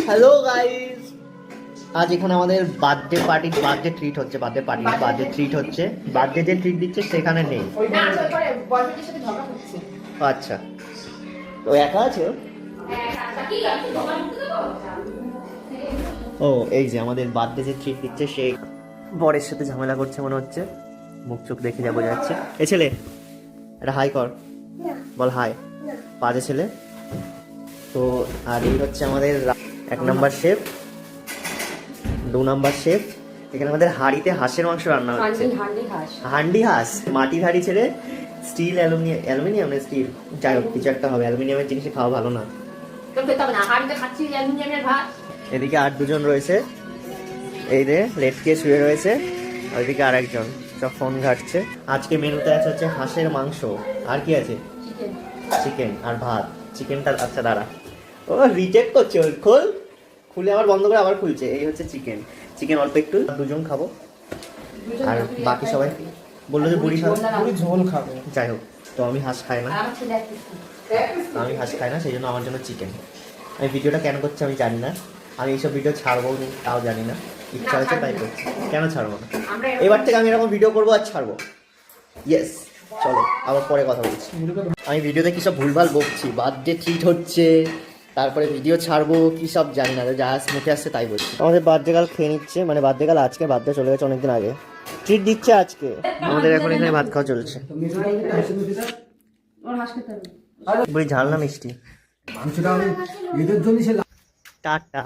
Hello guys, আজ এখানে আমাদের বার্থডে পার্টি, বার্থডে ট্রিট হচ্ছে, বার্থডে পার্টি বার্থডে ট্রিট হচ্ছে। বার্থডে যে ট্রিট দিচ্ছে সেখানে নেই। আচ্ছা, তো একা আছে ও? ও এই যে আমাদের বার্থডে যে ট্রিট দিচ্ছে সে বরের সাথে ঝামেলা করছে মনে হচ্ছে, মুখ চোখ দেখে যা বোঝা যাচ্ছে। এ ছেলে এটা হাই কর, বল হাই। পাঁচে ছেলে। তো আর এই হচ্ছে আমাদের 1 নাম্বার শেফ, 2 নাম্বার শেফ। এখানে আমাদের হাঁড়িতে হাঁসের মাংস রান্না হচ্ছে। হান্ডি হাঁস, মাটির হাঁড়ি ছেড়ে স্টিল অ্যালুমিনিয়াম না স্টিল, যাই হোক কিছু একটা হবে। অ্যালুমিনিয়ামের জিনিসে খাওয়া ভালো না। এদিকে আর দুজন রয়েছে, এই রে লেটকে শুয়ে রয়েছে, ওইদিকে আর একজন সব ফোন ঘাটছে। আজকে মেনুতে আছে হচ্ছে হাঁসের মাংস, আর কি আছে? চিকেন আর ভাত। চিকেনটা আচ্ছা দাঁড়া, ও রিজেক্ট করছে, ওই খোল, খুলে আবার বন্ধ করে আবার খুলছে। এই হচ্ছে চিকেন, চিকেন অল্প একটু, দুজন খাবো আর বাকি সবাই বললো যে বুড়ি খাবে, বুড়ি ঝোল খাবে। যাই হোক, তো আমি হাঁস খাই না, আমি হাঁস খাই না, সেই জন্য আমার জন্য চিকেন। আমি ভিডিওটা কেন করছি আমি জানি না, আমি এইসব ভিডিও ছাড়বো তাও জানি না, ইচ্ছা হচ্ছে তাই করছি। কেন ছাড়বো না, এবার থেকে আমি এরকম ভিডিও করবো আর ছাড়বো। ইয়েস, চলো আবার পরে কথা বলছি। আমি ভিডিওতে কী সব ভুলভাল বকছি, বার্থডে ট্রিট হচ্ছে, তারপরে ভিডিও ছাড়বো কী সব জানি না, যা মুখে আসছে তাই বলছি। আমাদের বার্থডে গার্ল খেয়ে নিচ্ছে, মানে বার্থডে গার্ল আজকে, বার্থডে চলে গেছে অনেকদিন আগে, ট্রিট দিচ্ছে আজকে। আমাদের এখন এখানে ভাত খাওয়া চলছে। বলি ঝাল না মিষ্টি? টাটা।